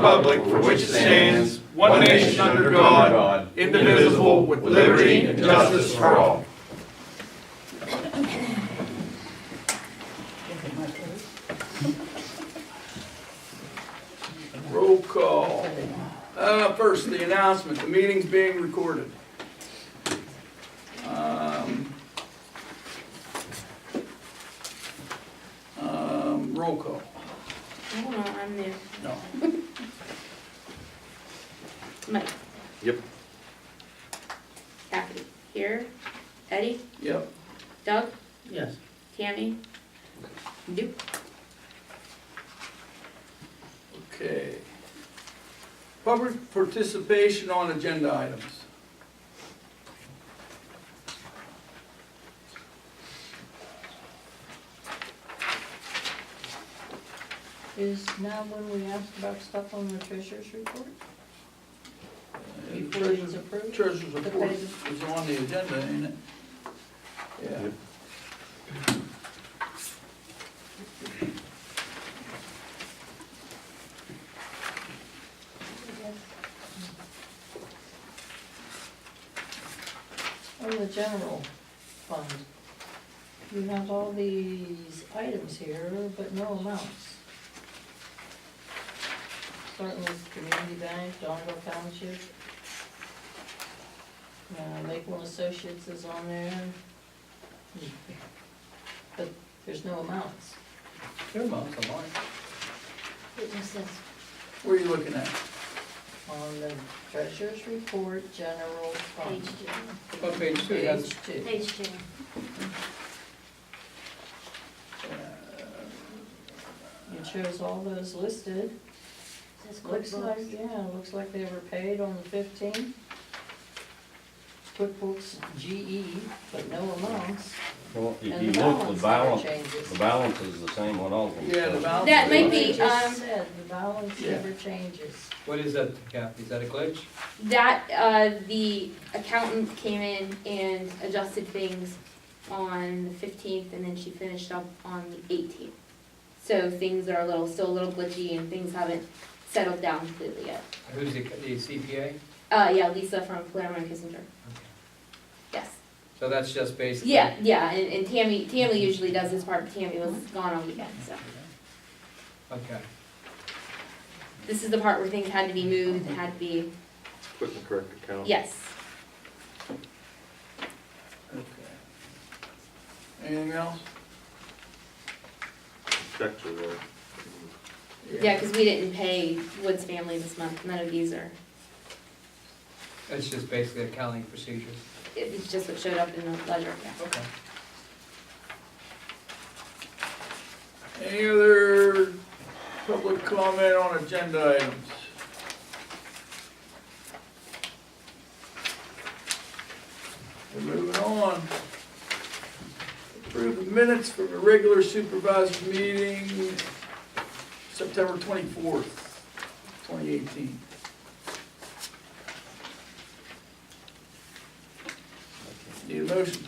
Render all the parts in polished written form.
republic for which it stands, one nation under God, indivisible, with liberty and justice for all. Roll call. First, the announcement, the meeting's being recorded. Roll call. Hold on, I'm new. No. Mike. Yep. Kathy. Here. Eddie. Yep. Doug. Yes. Tammy. Nope. Okay. Public participation on agenda items. Is now when we asked about stuff on the treasurer's report? Before it's approved? Treasurer's report is on the agenda, ain't it? Yeah. Yep. On the general fund, you have all these items here, but no amounts. Starting with Community Bank, Donville Township. Lakeland Associates is on there. But there's no amounts. There amounts on mine. It just says Where are you looking at? on the treasurer's report, general fund. Page On page 2. Page 2. Page 2. It shows all those listed. Says Looks like, yeah, looks like they were paid on the 15th. QuickBooks GE, but no amounts. Well, if And you the look, the balance balance, never changes. the balance is the same on all of them. Yeah, the balance. That might be, It just said, the balance Yeah. never changes. What is that, Kathy? Is that a glitch? That, the accountant came in and adjusted things on the 15th, and then she finished up on the 18th. So things are still a little glitchy, and things haven't settled down completely yet. Who's the CPA? Yeah, Lisa from Palermo and Kissinger. Okay. Yes. So that's just basically. Yeah, and Tammy usually does this part, but Tammy was gone on weekend, so. Okay. This is the part where things had to be moved, it had to be, Put in the correct account. yes. Okay. Anything else? Checks are there. Yeah, because we didn't pay Woods family this month, none of these are, It's just basically accounting procedures. it's just what showed up in the ledger, yeah. Okay. Any other public comment on agenda items? We're moving on. Approve the minutes for the regular supervisor meeting, September 24th, 2018. Need a motion?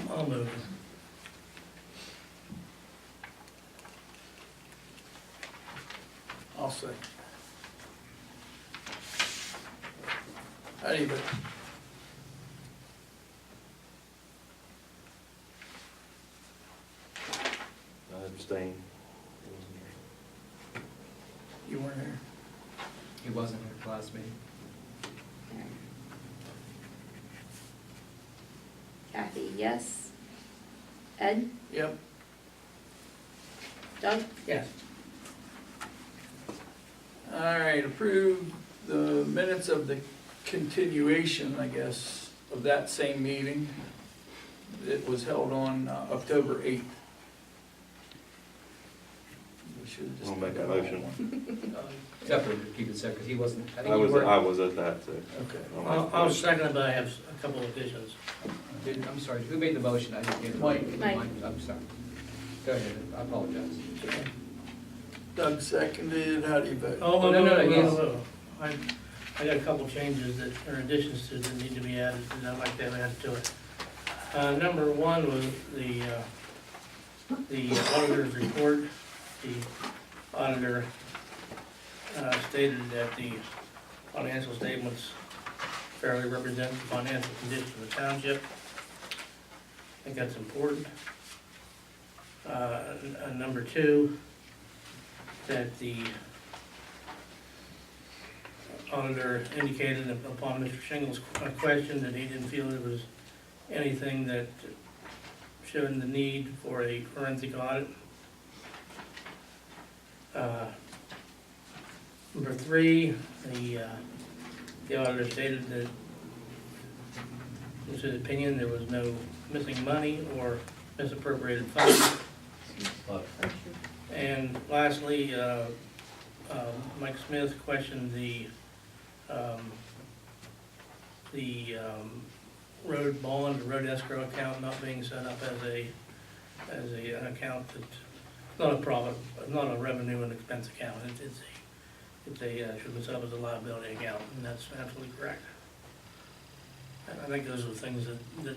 I'll move. I'll say. How do you vote? I abstain. You weren't here. He wasn't here at the last meeting. Kathy, yes. Ed? Yep. Doug? Yes. All right, approve the minutes of the continuation, I guess, of that same meeting. It was held on October 8th. We should have just I'll make put a that on motion. one. Except for, keep it separate, because he wasn't, I I think you was, were. I was at that too. Okay. I'll second it, but I have a couple of additions. I'm sorry, who made the motion? I didn't get it. Mike. I'm sorry. Go ahead, I apologize. Doug seconded, how do you vote? Oh, No, I got a couple changes that are additions to that need to be added, and I'd like to have added to it. Number one was the auditor's report. The auditor stated that the financial statements fairly represent the financial condition of the township. I think that's important. And number two, that the auditor indicated upon Mr. Shingle's question that he didn't feel there was anything that showed the need for a forensic audit. Number three, the auditor stated that in his opinion there was no missing money or misappropriated funds. And lastly, Mike Smith questioned the road bond, road escrow account not being set up as an account that's not a profit, not a revenue and expense account. Should be set up as a liability account, and that's absolutely correct. And I think those are things that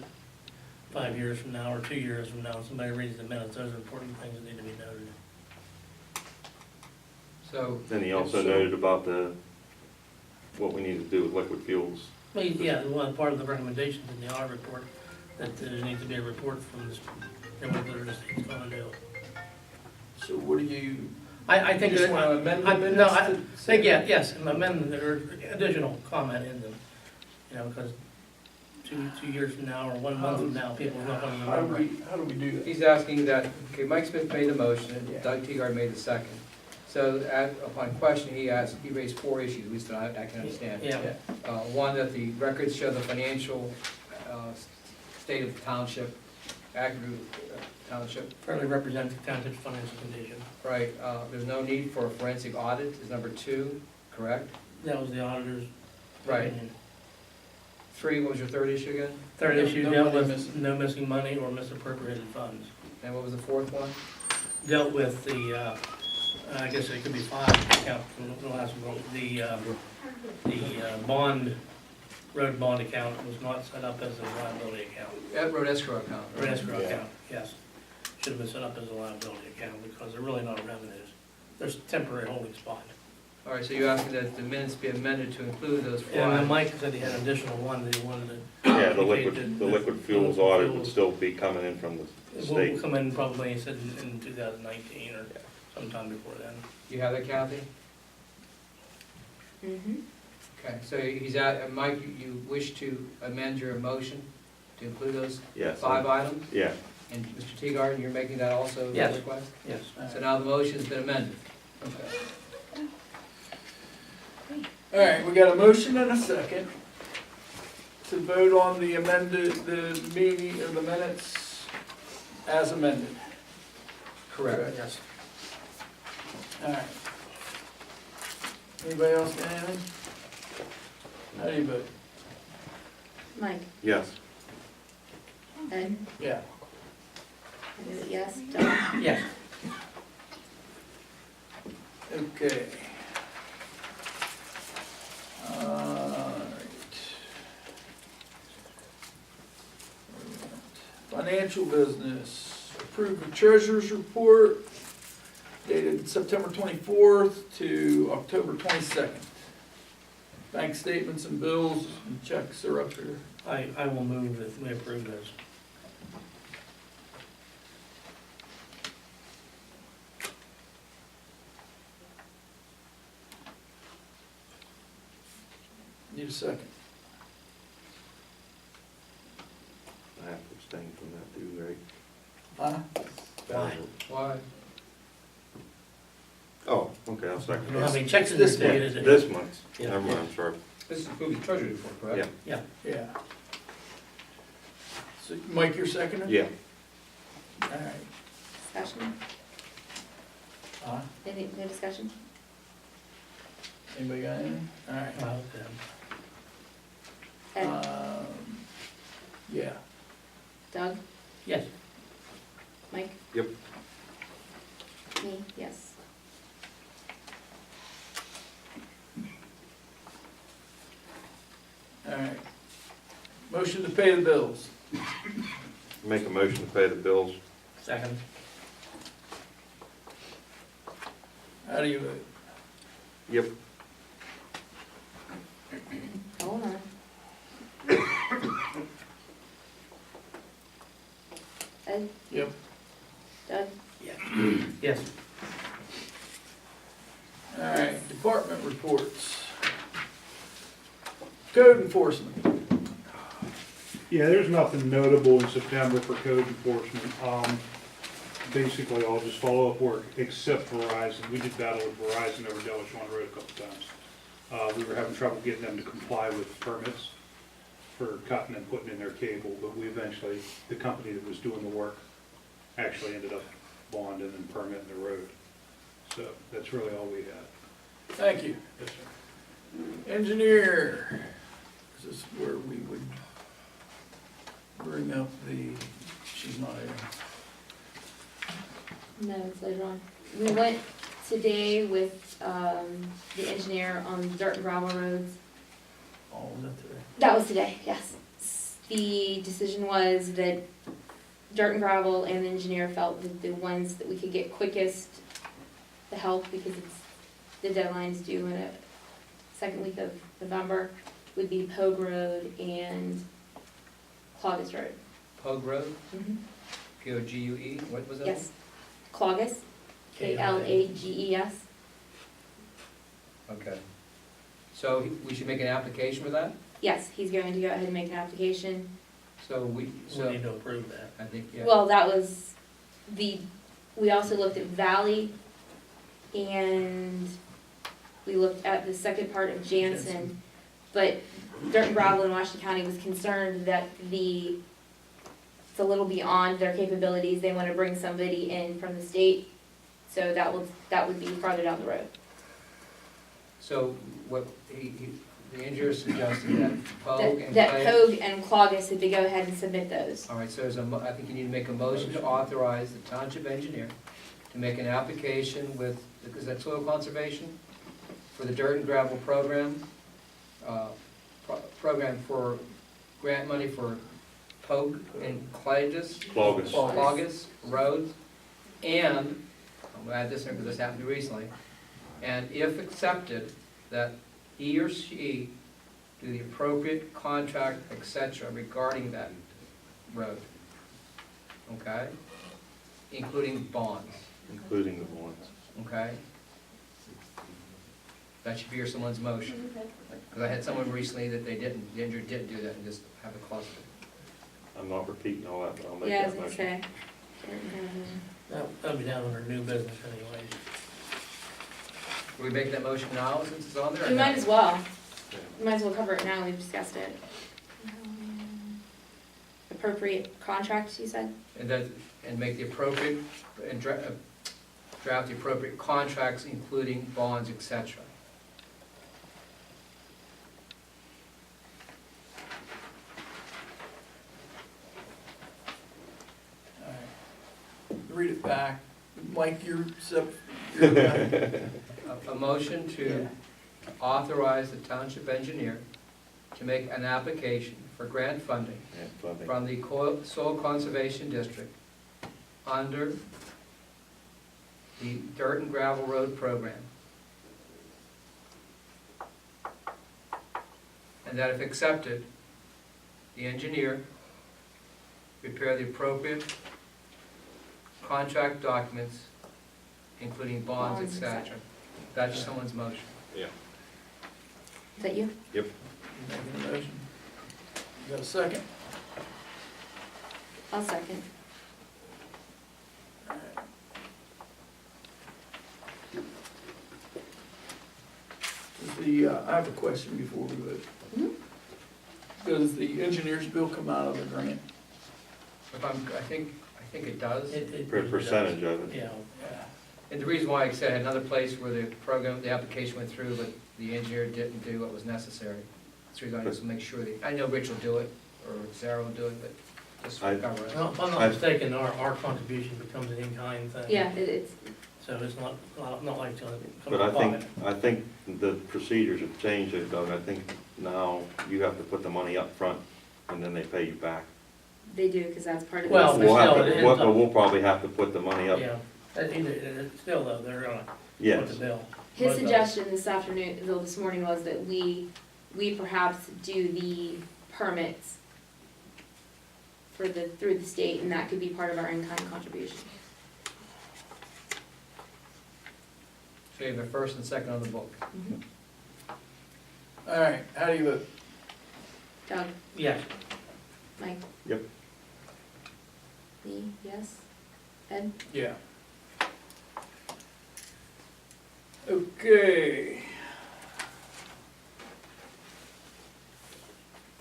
5 years from now or 2 years from now, somebody reads the minutes, those are important things that need to be noted. So, Then he also noted about what we need to do with liquid fuels. Well, yeah, one part of the recommendations in the audit report, that there needs to be a report from this, and what the state's gonna do. So what do you, I think. just that- want to amend the I- minutes? No, I to think, say- yes, an amendment or additional comment in them, because two years from now or 1 month from now, people are not gonna How do remember. how do we do that? he's asking that, okay, Mike Smith made the motion, Yeah. Doug Teagar made the second. So upon question, he raised 4 issues, at least that I can understand. Yeah, One, that the records show the financial state of the township, accurate township. fairly represents the township's financial condition. Right, there's no need for a forensic audit is number 2, correct? That was the auditor's Right. opinion. 3, what was your third issue again? Third No- issue no dealt money with missing. no missing money or misappropriated funds. And what was the 4th one? Dealt with the, I guess it could be 5, count from the last one, the bond, road bond account was not set up as a liability account. Road escrow account. Or escrow Yeah. account, yes. Should have been set up as a liability account because they're really not revenues. There's temporary holding spot. All right, so you're asking that the minutes be amended to include those 4 And then items? Mike said he had an additional one that he wanted to. Yeah, the indicate liquid, that- the liquid fuels audit would still be coming in from the It state. will come in probably, he said, in 2019 or sometime before then. You have that, Kathy? Mm-hmm. Okay, so he's at, Mike, you wish to amend your motion to include those Yes. 5 items? Yeah, And Mr. Teagar, you're making that also a Yes. request? Yes. So now the motion's been amended. Okay. All right, we got a motion and a second to vote on the meeting, or the minutes as amended. Correct. Yes. All right. Anybody else got anything? How do you vote? Mike, yes. Ed, Yeah. I vote yes, Doug, Yes. Okay. All right. Financial business, approve the treasurer's report dated September 24th to October 22nd. Bank statements and bills and checks are up here. I will move that we approve those. Need a second. I have to abstain from that too, right? Huh? Why? Oh, okay, I'll You second know how that. many checks in This this day? month. This month, Yeah. never mind, I'm sorry. This is approving the treasury report, correct? Yeah. Yeah. So, Mike, you're seconding? Yeah, All right. discussion, Huh? any, no discussion? Anybody got anything? All right. Ed, Yeah. Doug, Yes. Mike? Yep. Me, yes. All right. Motion to pay the bills. make a motion to pay the bills. Second. All do you vote? Yep. Hold on. Ed? Yep. Doug? Yes. All right, department reports. Code enforcement. Yeah, there's nothing notable in September for code enforcement. Basically, I'll just follow up work, except Verizon. We did battle with Verizon over Delaware Road a couple times. We were having trouble getting them to comply with permits for cutting and putting in their cable, but we eventually, the company that was doing the work actually ended up bonding and permitting the road. So that's really all we had. Thank you. Yes, sir. Engineer. This is where we would bring up the, she's not here. No, it's later on. We went today with, the engineer on dirt and gravel roads. Oh, was that today? That was today, yes. The decision was that dirt and gravel and the engineer felt that the ones that we could get quickest the help, because it's, the deadline's due in a second week of November, would be Pogue Road and Cloggis Road. Pogue Road, Mhm. P-O-G-U-E, what was that? Yes. Cloggis, K-L-A-G-E-S. Okay. So we should make an application for that? Yes, he's going to go ahead and make an application. So We need to approve that. I think, yeah. Well, that was we also looked at Valley, and we looked at the second part of Jansen. But Dirt and Gravel in Washington County was concerned that it's a little beyond their capabilities. They want to bring somebody in from the state, so that would be farther down the road. So what the engineer suggested that Pogue and That Clay. Pogue and Cloggis had to go ahead and submit those. All right, so I think you need to make a motion to authorize the township engineer to make an application with, because that's soil conservation, for the dirt and gravel program, program for grant money for Pogue and Cloggis. Cloggis roads, and, I'm gonna add this in because this happened recently, and if accepted, that he or she do the appropriate contract, et cetera, regarding that road. Okay? Including bonds, Including the ones. okay? That should be someone's motion. Because I had someone recently that the engineer didn't do that and just have a cluster. I'm not repeating all that, but I'll make Yeah, I that was gonna motion. say. That'll be down under new business anyways. Will we make that motion now since it's on there? or We no? might as well. We might as well cover it now, we've discussed it. Appropriate contract, you said? And make the appropriate, and draft the appropriate contracts, including bonds, et cetera. All right. Read it back. Mike, you're A motion to authorize the township engineer to make an application for grant funding Yeah, funding. from the Soil Conservation District under the Dirt and Gravel Road Program. And that if accepted, the engineer prepare the appropriate contract documents, including bonds, Bonds, et et cetera. cetera. That's someone's motion. Yeah. Is that you? Yep. making a motion. You got a second? I'll second. All right. I have a question before we vote. Mhm. Does the engineer's bill come out of the grant? I think it does. Percentage of it. Yeah. And the reason why I said another place where the program, the application went through, but the engineer didn't do what was necessary. That's the reason I just make sure that, I know Rich will do it, or Sarah will do it, but just I- cover it. Well, if I'm not mistaken, our contribution becomes an in-kind thing. Yeah, it's, So it's not like it's gonna come But out of pocket. I think the procedures have changed, Doug. I think now you have to put the money up front and then they pay you back. they do, because that's part of Well, it. We'll have still, to, it ends up- we'll probably have to put the money up. Yeah, still though, Yes. the bill. His What suggestion this afternoon, though this morning, was that we perhaps do the permits for through the state, and that could be part of our in-kind contribution. So you have a first and second on the book. All right, how do you vote? Doug, Yes. Mike? Yep. Me, yes? Ed? Yeah. Okay.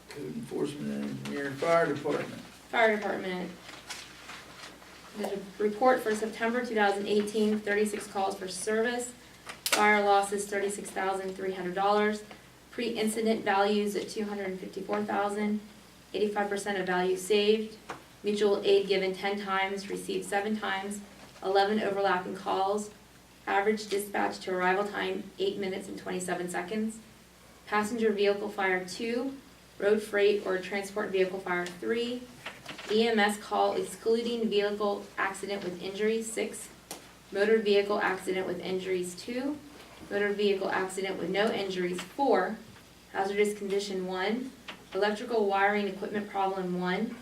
Code enforcement engineer, fire department. Fire department. There's a report for September 2018, 36 calls for service. Fire losses, $36,300. Pre-incident values at $254,000. 85% of value saved. Mutual aid given 10 times, received 7 times. 11 overlapping calls. Average dispatch to arrival time, 8 minutes and 27 seconds. Passenger vehicle fire 2. Road freight or transport vehicle fire 3. EMS call excluding vehicle accident with injuries 6. Motor vehicle accident with injuries 2. Motor vehicle accident with no injuries 4. Hazardous condition 1. Electrical wiring equipment problem 1.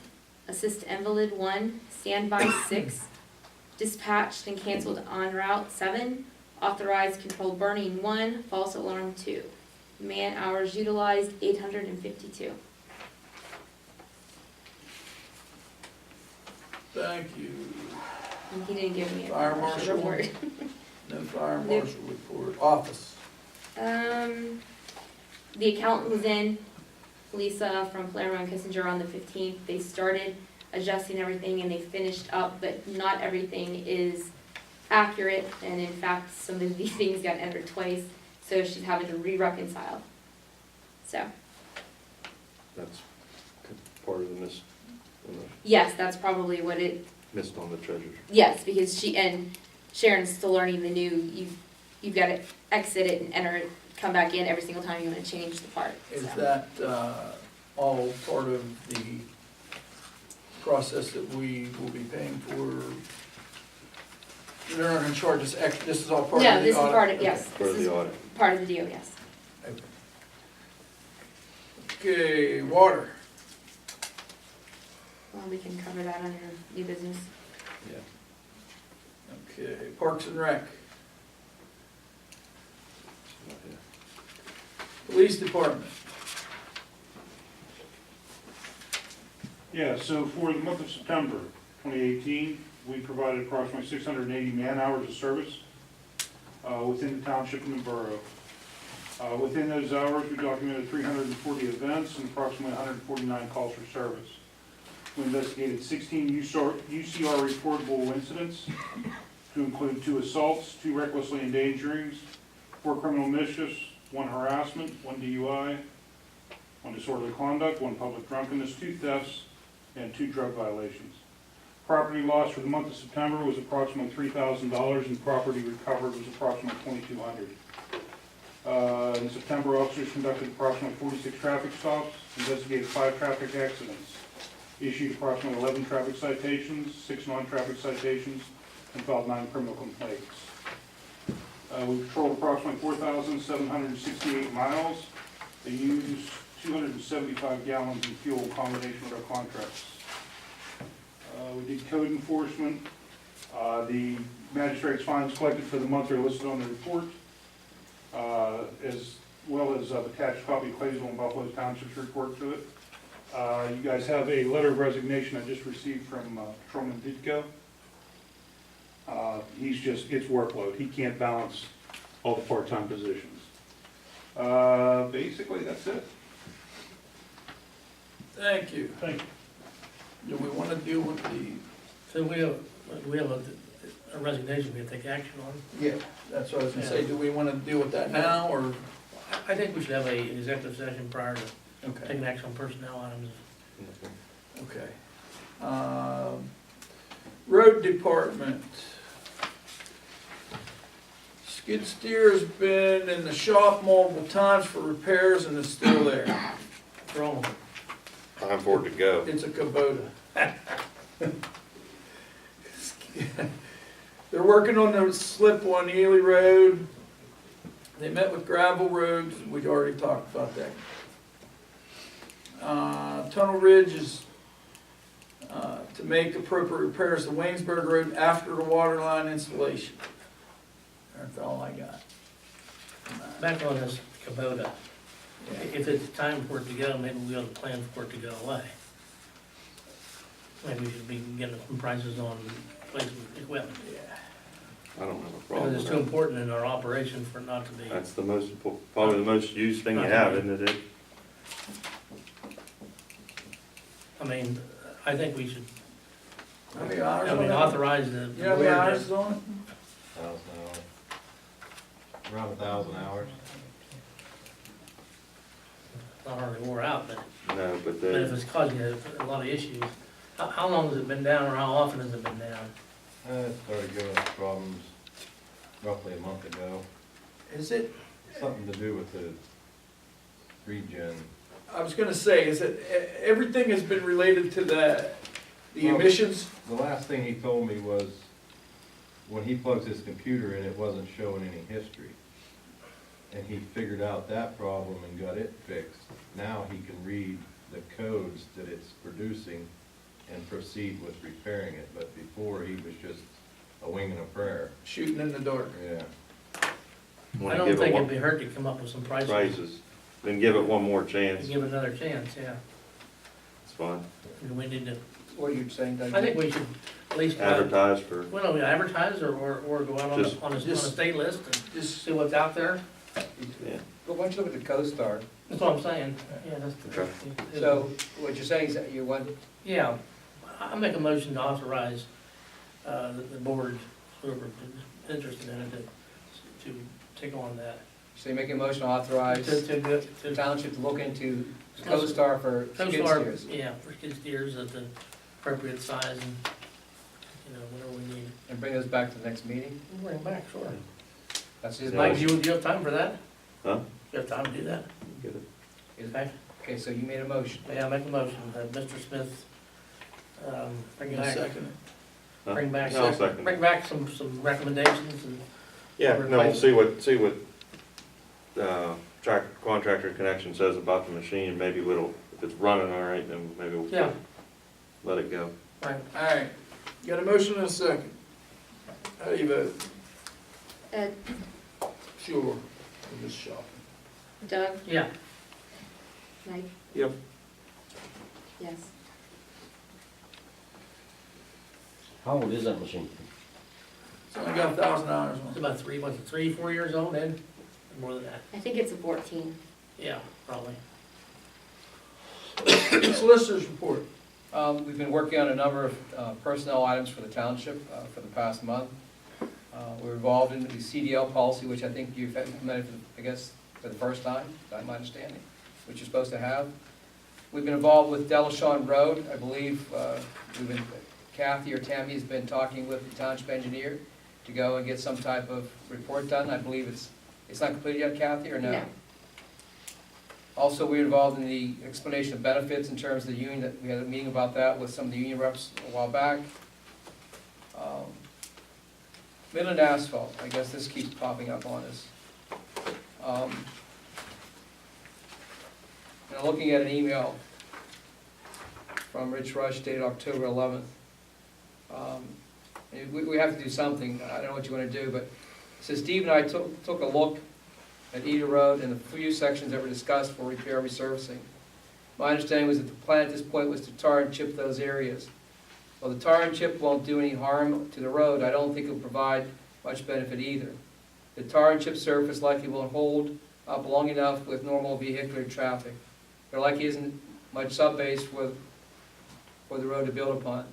Assist invalid 1. Standby 6. Dispatched and canceled en route 7. Authorized controlled burning 1. False alarm 2. Man hours utilized 852. Thank you. And he didn't give me a Fire marshal marshal. report. No fire Nope. marshal report. Office. The accountant was in, Lisa from Palermo and Kissinger on the 15th. They started adjusting everything and they finished up, but not everything is accurate. And in fact, some of these things got entered twice, so she's having to re-reconcile. So, That's part of the yes, that's probably what it, missed on the treasures. yes, because Sharon's still learning the new, you've got to exit it and enter it, come back in every single time you want to change the part. Is so. that all part of the process that we will be paying for? They're not gonna charge us extra, this is all part of the audit? No, this is part of, yes, Part of this is the audit. part of the deal, yes. Okay, water. Well, we can cover that under new business. Okay, Parks and Rec. Police Department. Yeah, so for the month of September 2018, we provided approximately 680 man-hours of service within the township and the borough. Within those hours, we documented 340 events and approximately 149 calls for service. We investigated 16 UCR reportable incidents, to include 2 assaults, 2 recklessly endangerings, 4 criminal mischiefs, 1 harassment, 1 DUI, 1 disorderly conduct, 1 public drunkenness, 2 thefts, and 2 drug violations. Property loss for the month of September was approximately $3,000, and property recovered was approximately $2,200. In September, officers conducted approximately 46 traffic stops, investigated 5 traffic accidents, issued approximately 11 traffic citations, 6 non-traffic citations, and filed 9 criminal complaints. We patrolled approximately 4,768 miles. They used 275 gallons in fuel in combination with our contracts. We did code enforcement. The magistrate's fines collected for the month are listed on the report, as well as attached copy of Claysville and Buffalo Township's report to it. You guys have a letter of resignation I just received from Patrolman Ditko. It's workload. He can't balance all the part-time positions. Basically, that's it. Thank you. Thank you. Do we want to deal with the? So we have a resignation we have to take action on. Yeah, that's what I was gonna say. Do we want to deal with that now, or? I think we should have an executive session prior to Okay, taking action on personnel items. okay. Road Department. Skid steer has been in the shop multiple times for repairs and is still there. For all of them. Time for it to go. It's a Kubota. They're working on the slip on Ely Road. They met with gravel roads, we'd already talked about that. Tunnel Ridge is, to make appropriate repairs to Waynesburg Road after the water line installation. That's all I got. Back on this Kubota, if it's time for it to go, maybe we ought to plan for it to go away. Maybe we should be getting some prices on replacement equipment. I don't have a Because problem it's with too that. important in our operation for it not to be. That's the most, probably the most used thing you have, isn't it? I mean, I think we should, How many hours I on mean, that? authorize the. You know how many hours is on it? 1,000 hours. Around 1,000 hours. Not hardly wore out, but No, but if the, it's causing a lot of issues, how long has it been down, or how often has it been down? It started giving us problems roughly a month ago. Is it, Something to do with the regen. I was gonna say, is it, everything has been related to the Well, emissions? The last thing he told me was, when he plugs his computer in, it wasn't showing any history. And he figured out that problem and got it fixed. Now he can read the codes that it's producing and proceed with repairing it. But before, he was just a wing and a prayer. Shooting in the dark. Yeah. I wanna don't give it think it'd one, be hurt to come up with some prices. prices, then give it one more chance, Give it another chance, yeah. it's fine. We need to, What are you saying, Doug? I think we should at least, Advertise for, well, we advertise or go out on Just- a just- state list and Just, see what's out there. yeah, But why don't you look at the CoStar? That's what I'm saying, yeah, that's the. Okay. So what you're saying is that you want, Yeah, I make a motion to authorize, the board, whoever is interested in it, to take on that. so you make a motion to authorize To the township to look into CoStar for skid steers. Yeah, for skid steers at the appropriate size and, whatever we need. And bring those back to the next meeting? Bring them back, sure. That's his Yeah. Mike, motion. do you have time for that? huh? You have time to do that? Get it. Okay, Okay, so you made a motion. yeah, make a motion that Mr. Smith, bring back, second. Huh? bring back, No, I'll second. bring back some recommendations and. Yeah, no, we'll Replace- see what, contractor connection says about the machine, maybe if it's running all right, then maybe we'll Yeah. let it go. Right. Alright, got a motion and a second. How do you vote? Ed, Sure. I'm just shopping. Doug, Yeah, Mike? Yep. Yes. How old is that machine? It's only got 1,000 hours it's on about 4 years old, Ed? More than that, I think it's a 14. yeah, probably. it. Solicitor's report. We've been working on a number of personnel items for the township for the past month. We're involved in the CDL policy, which I think you've implemented, for the first time, by my understanding, which you're supposed to have. We've been involved with Delashon Road. I believe Kathy or Tammy has been talking with the township engineer to go and get some type of report done. I believe it's not completed yet, Kathy, or no? No. Also, we're involved in the explanation of benefits in terms of the union, that we had a meeting about that with some of the union reps a while back. Midland Asphalt, I guess this keeps popping up on us. And I'm looking at an email from Rich Rush dated October 11th. We have to do something, I don't know what you want to do, but it says, Steve and I took a look at Eder Road and the few sections that were discussed for repair and resurfacing. My understanding was that the plan at this point was to tar and chip those areas. While the tar and chip won't do any harm to the road, I don't think it will provide much benefit either. The tar and chip surface likely won't hold up long enough with normal vehicular traffic. There likely isn't much subbase for the road to build upon.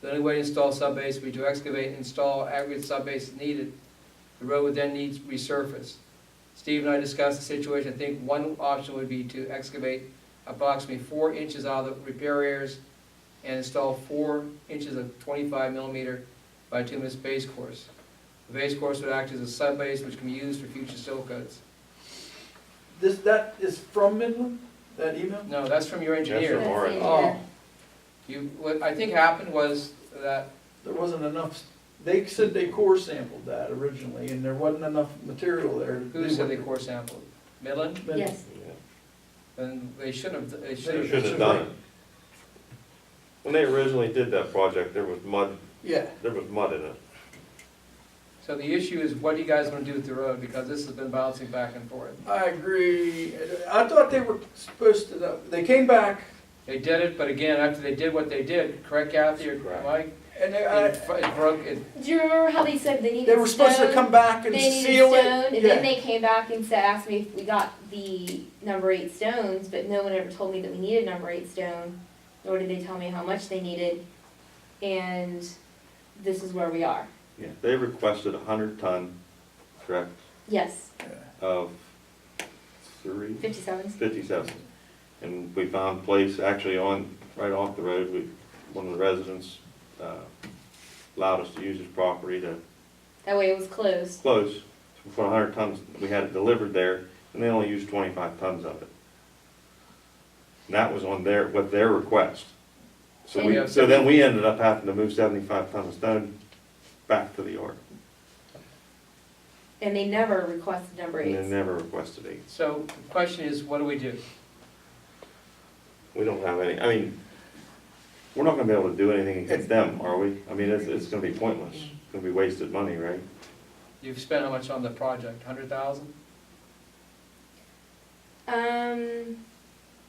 The only way to install subbase would be to excavate and install aggregate subbase as needed. The road would then need resurface. Steve and I discussed the situation. I think one option would be to excavate approximately 4 inches out of the repair areas and install 4 inches of 25 millimeter bituminous base course. The base course would act as a subbase which can be used for future sill coats. That is from Midland, that email? No, that's from your engineer. That's from That's Warren. in Oh, What I think happened was that there wasn't enough they said they core sampled that originally, and there wasn't enough material there. to Who do said what they core sampled? Midland? Yes, Then they should have, they They should should have done it. When they originally did that project, there was mud in it. So the issue is, what do you guys want to do with the road? Because this has been bouncing back and forth. I agree. I thought they were supposed to, they came back, They did it, but again, after they did what they did, correct Kathy or Correct. Mike? and It broke, it, do you remember how they said they needed they were supposed to stone? come back and They needed seal stone, it. and Yeah. then they came back and said, asked me if we got the number 8 stones, but no one ever told me that we needed number 8 stone, nor did they tell me how much they needed, and this is where we are. Yeah, they requested 100-ton, correct, Yes, of 57s. 57. And we found a place actually right off the road. One of the residents allowed us to use his property to That way it was closed. close. For 100 tons, we had it delivered there, and they only used 25 tons of it. And that was on what their request. So then we ended up having to move 75 tons of stone back to the yard. And they never requested number And they 8s. never requested 8. so the question is, what do we do? We don't have any, I mean, we're not gonna be able to do anything against them, are we? I mean, it's gonna be pointless. It's gonna be wasted money, right? You've spent how much on the project? 100,000?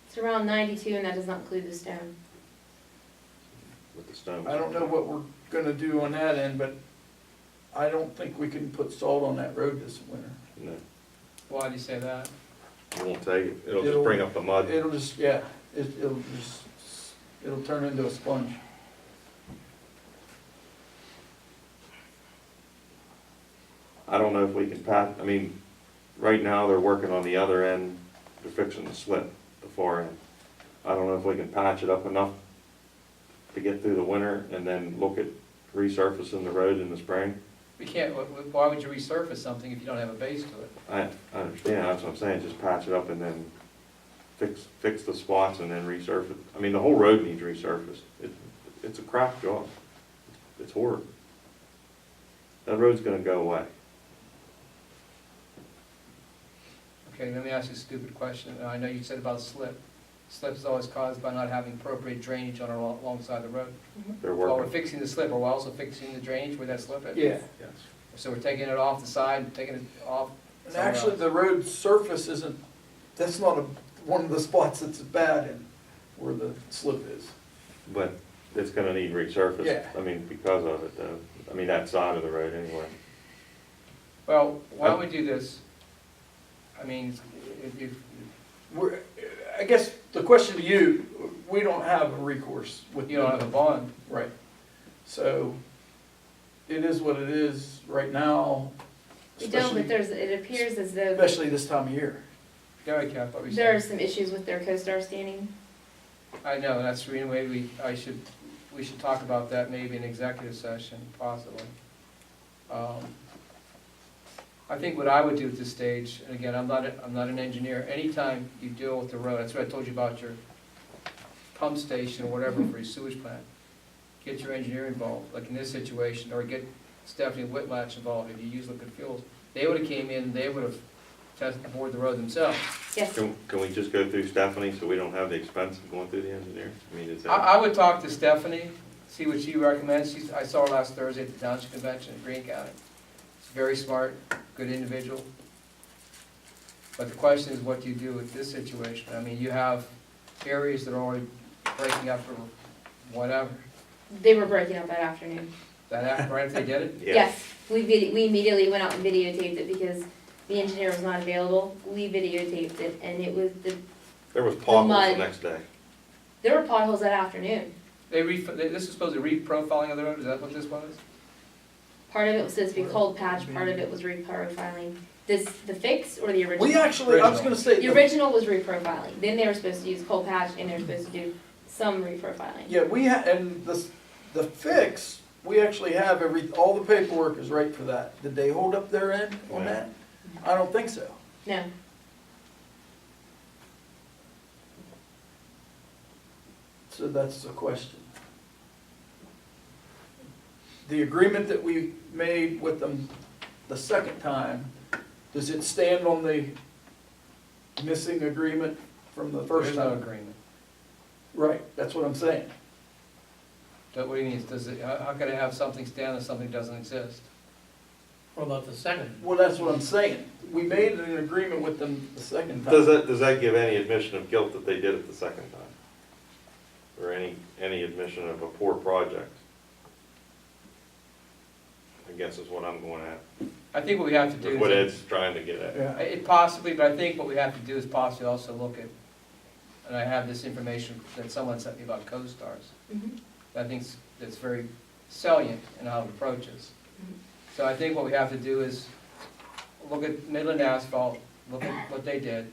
It's around 92, and that does not include the stone. With the stones. I don't know what we're gonna do on that end, but I don't think we can put salt on that road this winter. No, Why do you say that? it won't take it. It'll It'll- just bring up the mud. It'll just, it'll turn into a sponge. I don't know if we can I mean, right now, they're working on the other end, they're fixing the slip, the far end. I don't know if we can patch it up enough to get through the winter and then look at resurfacing the road in the spring. We can't, why would you resurface something if you don't have a base to it? I understand, that's what I'm saying, just patch it up and then fix the spots and then resurface. I mean, the whole road needs resurfaced. It's a crap job. It's horrible. That road's gonna go away. Okay, let me ask you a stupid question. I know you said about slip. Slip is always caused by not having appropriate drainage on or alongside the road. They're While we're working. fixing the slip, are we also fixing the drainage where that slip is? Yeah. Yes. So we're taking it off the side, taking it off. And actually, the road surface isn't, that's not one of the spots that's bad in, where the slip is. But it's gonna need resurfaced. Yeah. I mean, because of it though. I mean, that side of the road anyway. Well, why don't we do this? I mean, if, I guess the question to you, we don't have a recourse with. you don't have a bond, Right. So, it is what it is right now, We don't, but especially, it appears as though especially this time of year. Gary Cap, what we there are said. some issues with their CoStar standing. I know, that's the reason why we should talk about that maybe in executive session, possibly. I think what I would do at this stage, and again, I'm not an engineer, anytime you deal with the road, that's what I told you about your pump station or whatever for your sewage plant, get your engineer involved, like in this situation, or get Stephanie Whitlatch involved if you use liquid fuels. They would've came in, they would've tested, bored the road themselves. Yes, Can we just go through Stephanie so we don't have the expense of going through the engineer? I mean, is that? I would talk to Stephanie, see what she recommends. I saw her last Thursday at the Township Convention in Greene County. She's very smart, good individual. But the question is, what do you do with this situation? I mean, you have areas that are already breaking up or whatever. they were breaking up that afternoon. That right if they did it? Yeah. Yes, we immediately went out and videotaped it because the engineer was not available. We videotaped it, and it was There was potholes mud. the next day. there were potholes that afternoon. This is supposed to reprofiling of the road, is that what this was? Part of it was supposed to be cold patch, part of it was reprofiling. The fix or the original? We actually, I was gonna say, The original was reprofiling, then they were supposed to use cold patch, and they were supposed to do some reprofiling. yeah, and the fix, we actually have all the paperwork is right for that. Did they hold up their end on Yeah. that? I don't think so. No, So that's the question. the agreement that we made with them the second time, does it stand on the missing agreement from the first There's no time? agreement. Right, that's what I'm saying. What do you mean, does it, how could I have something stand if something doesn't exist? What about the second? Well, that's what I'm saying. We made an agreement with them the second time. Does that give any admission of guilt that they did it the second time? Or any admission of a poor project? I guess is what I'm going at, I think what we have to do is what is, Ed's trying to get at. Yeah. it possibly, but I think what we have to do is possibly also look at, and I have this information that someone sent me about co-stars. I think that's very salient in how it approaches. So I think what we have to do is look at Midland Asphalt, look at what they did.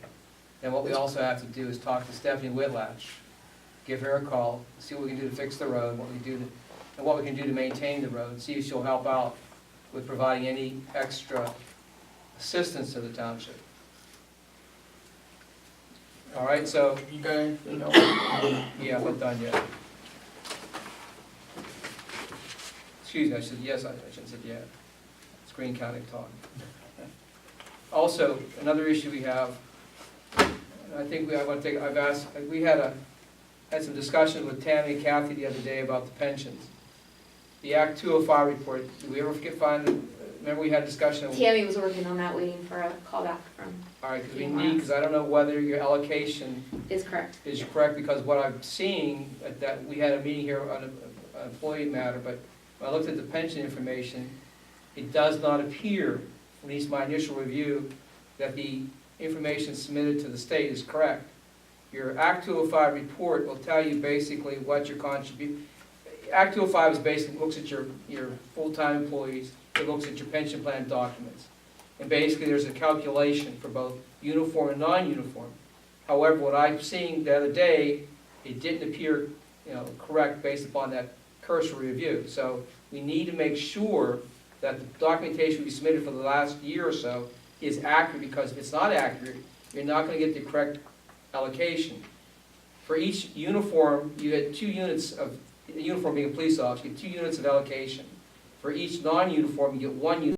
And what we also have to do is talk to Stephanie Whitlatch, give her a call, see what we can do to fix the road, what we do to, and what we can do to maintain the road, see if she'll help out with providing any extra assistance to the township. All right, so, You got anything else? yeah, I'm not done yet. Excuse me, I said yes, I shouldn't have said yeah. It's Green County talk. Also, another issue we have, and I think I want to take, I've asked, we had some discussions with Tammy and Kathy the other day about the pensions. The Act 205 report, did we ever remember we had a discussion? Tammy was working on that, waiting for a call back from, All right, because we need, because I don't know whether your allocation is correct. is correct, because what I'm seeing, that we had a meeting here on an employee matter, but when I looked at the pension information, it does not appear, at least my initial review, that the information submitted to the state is correct. Your Act 205 report will tell you basically what your Act 205 is basically, looks at your full-time employees, it looks at your pension plan documents. And basically, there's a calculation for both uniform and non-uniform. However, what I'm seeing the other day, it didn't appear, correct based upon that cursory review. So we need to make sure that the documentation we submitted for the last year or so is accurate, because if it's not accurate, you're not going to get the correct allocation. For each uniform, you get 2 units of, a uniform being a police officer, you get 2 units of allocation. For each non-uniform, you get 1 unit